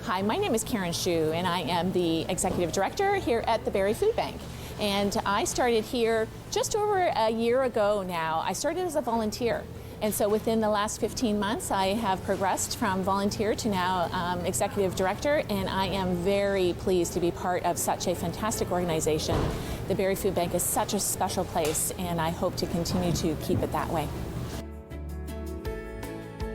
Hi, my name is Karen Shu, and I am the Executive Director here at the Barrie Food Bank. And I started here just over a year ago now. I started as a volunteer. And so within the last 15 months, I have progressed from volunteer to now Executive Director, and I am very pleased to be part of such a fantastic organization. The Barrie Food Bank is such a special place, and I hope to continue to keep it that way.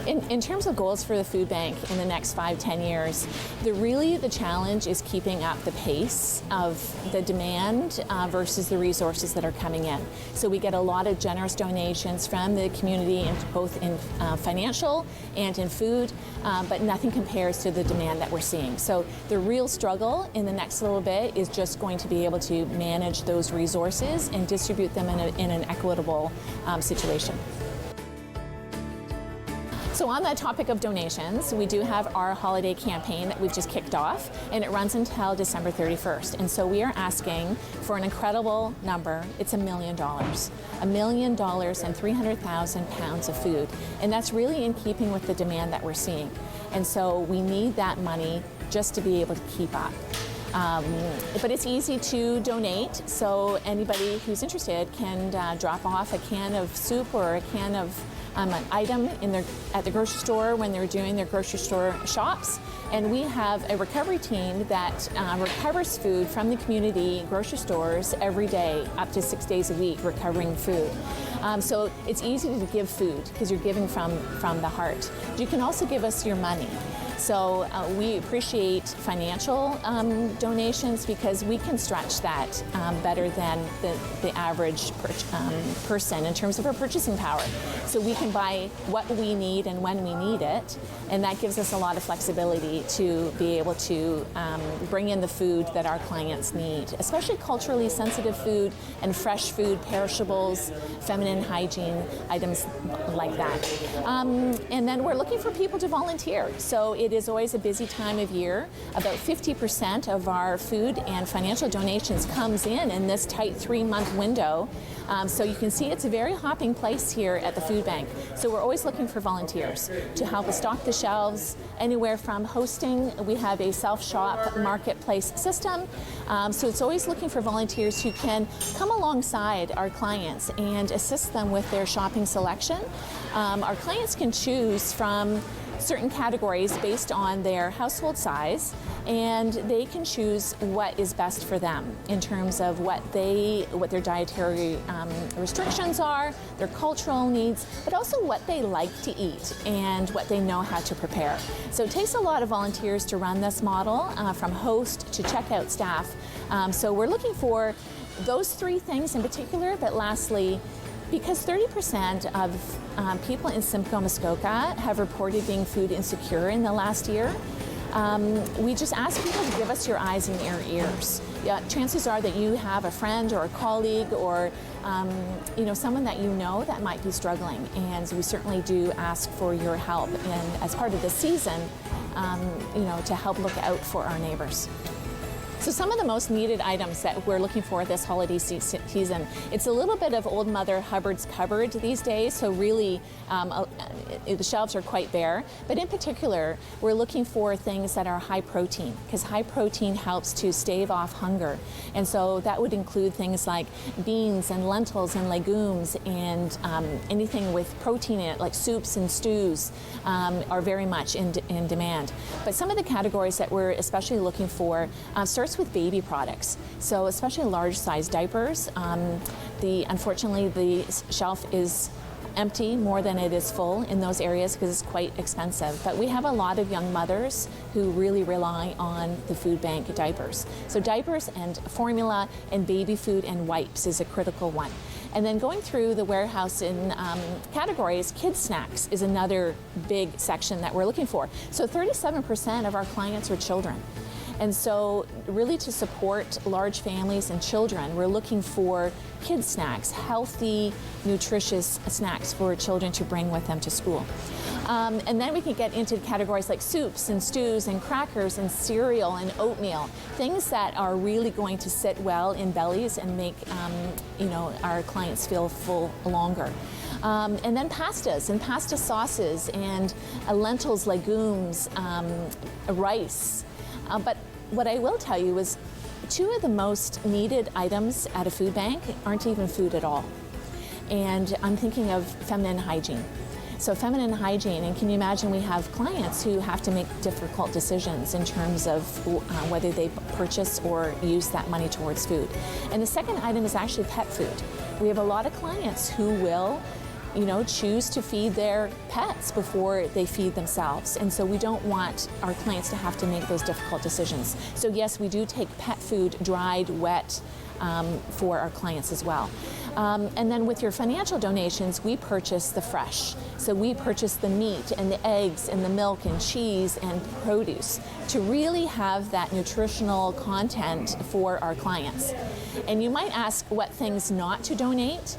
In terms of goals for the food bank in the next 5-10 years, the challenge is keeping up the pace of the demand versus the resources that are coming in. So we get a lot of generous donations from the community, both in financial and in food, but nothing compares to the demand that we're seeing. So the real struggle in the next little bit is just going to be able to manage those resources and distribute them in an equitable situation. So on the topic of donations, we do have our holiday campaign that we've just kicked off, and it runs until December 31st. And so we are asking for an incredible number. It's $1 million. $1 million and 300,000 pounds of food. And that's really in keeping with the demand that we're seeing. And so we need that money just to be able to keep up. But it's easy to donate, so anybody who's interested can drop off a can of soup or a can of an item at the grocery store when they're doing their grocery store shops. And we have a recovery team that recovers food from the community grocery stores every day, up to 6 days a week, recovering food. So it's easy to give food because you're giving from the heart. You can also give us your money. So we appreciate financial donations because we can stretch that better than the average person in terms of our purchasing power. So we can buy what we need and when we need it, and that gives us a lot of flexibility to be able to bring in the food that our clients need, especially culturally sensitive food and fresh food, perishables, feminine hygiene, items like that. And then we're looking for people to volunteer. So it is always a busy time of year. About 50% of our food and financial donations comes in this tight 3-month window. So you can see it's a very hopping place here at the food bank. So we're always looking for volunteers to help us stock the shelves, anywhere from hosting. We have a self-shop marketplace system. So it's always looking for volunteers who can come alongside our clients and assist them with their shopping selection. Our clients can choose from certain categories based on their household size, and they can choose what is best for them in terms of what their dietary restrictions are, their cultural needs, but also what they like to eat and what they know how to prepare. So it takes a lot of volunteers to run this model, from host to checkout staff. So we're looking for those 3 things in particular, but lastly, because 30% of people in Simcoe, Muskoka have reported being food insecure in the last year, we just ask people to give us your eyes and your ears. Chances are that you have a friend or a colleague or someone that you know that might be struggling, and we certainly do ask for your help and as part of the season, to help look out for our neighbors. So some of the most needed items that we're looking for this holiday season, it's a little bit of old Mother Hubbard's cupboard these days, so really the shelves are quite bare. But in particular, we're looking for things that are high protein, because high protein helps to stave off hunger. And so that would include things like beans and lentils and legumes and anything with protein in it, like soups and stews, are very much in demand. But some of the categories that we're especially looking for starts with baby products. So especially large size diapers. Unfortunately, the shelf is empty more than it is full in those areas because it's quite expensive. But we have a lot of young mothers who really rely on the food bank diapers. So diapers and formula and baby food and wipes is a critical one. And then going through the warehouse in categories, kids snacks is another big section that we're looking for. So 37% of our clients are children. And so really to support large families and children, we're looking for kids snacks, healthy, nutritious snacks for children to bring with them to school. And then we can get into categories like soups and stews and crackers and cereal and oatmeal, things that are really going to sit well in bellies and make our clients feel full longer. And then pastas and pasta sauces and lentils, legumes, rice. But what I will tell you is 2 of the most needed items at a food bank aren't even food at all. And I'm thinking of feminine hygiene. So feminine hygiene, and can you imagine we have clients who have to make difficult decisions in terms of whether they purchase or use that money towards food. And the second item is actually pet food. We have a lot of clients who will choose to feed their pets before they feed themselves. And so we don't want our clients to have to make those difficult decisions. So yes, we do take pet food, dried, wet, for our clients as well. And then with your financial donations, we purchase the fresh. So we purchase the meat and the eggs and the milk and cheese and produce to really have that nutritional content for our clients. And you might ask what things not to donate.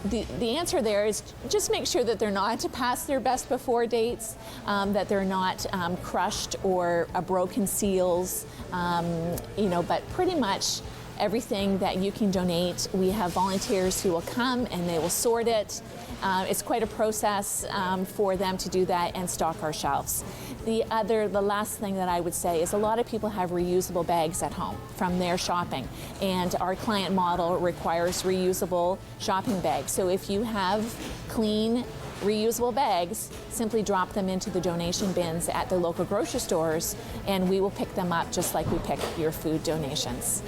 The answer there is just make sure that they're not past their best before dates, that they're not crushed or broken seals, but pretty much everything that you can donate. We have volunteers who will come and they will sort it. It's quite a process for them to do that and stock our shelves. The last thing that I would say is a lot of people have reusable bags at home from their shopping, and our client model requires reusable shopping bags. So if you have clean, reusable bags, simply drop them into the donation bins at the local grocery stores, and we will pick them up just like we pick your food donations.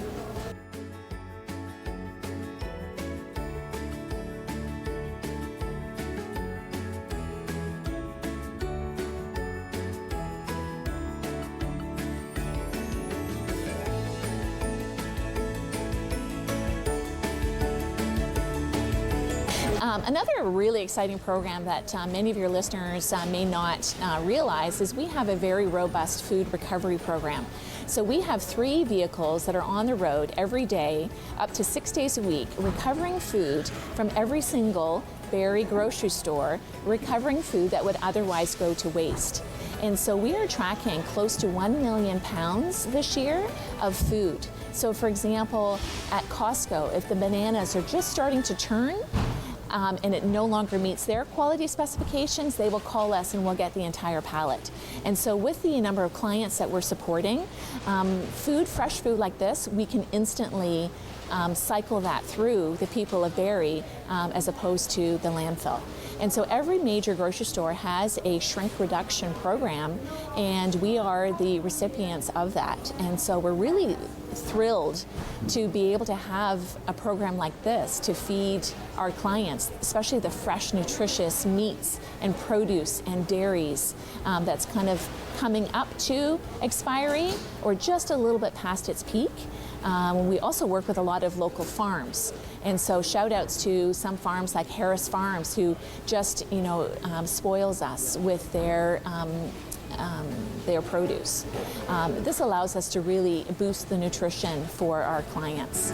Another really exciting program that many of your listeners may not realize is we have a very robust food recovery program. So we have 3 vehicles that are on the road every day, up to 6 days a week, recovering food from every single Barrie grocery store, recovering food that would otherwise go to waste. And so we are tracking close to 1 million pounds this year of food. So for example, at Costco, if the bananas are just starting to turn, and it no longer meets their quality specifications, they will call us and we'll get the entire pallet. And so with the number of clients that we're supporting, fresh food like this, we can instantly cycle that through the people of Barrie as opposed to the landfill. And so every major grocery store has a shrink reduction program, and we are the recipients of that. And so we're really thrilled to be able to have a program like this to feed our clients, especially the fresh, nutritious meats and produce and dairies that's kind of coming up to expiry or just a little bit past its peak. We also work with a lot of local farms. And so shout outs to some farms like Harris Farms, who just, spoils us with their produce. This allows us to really boost the nutrition for our clients.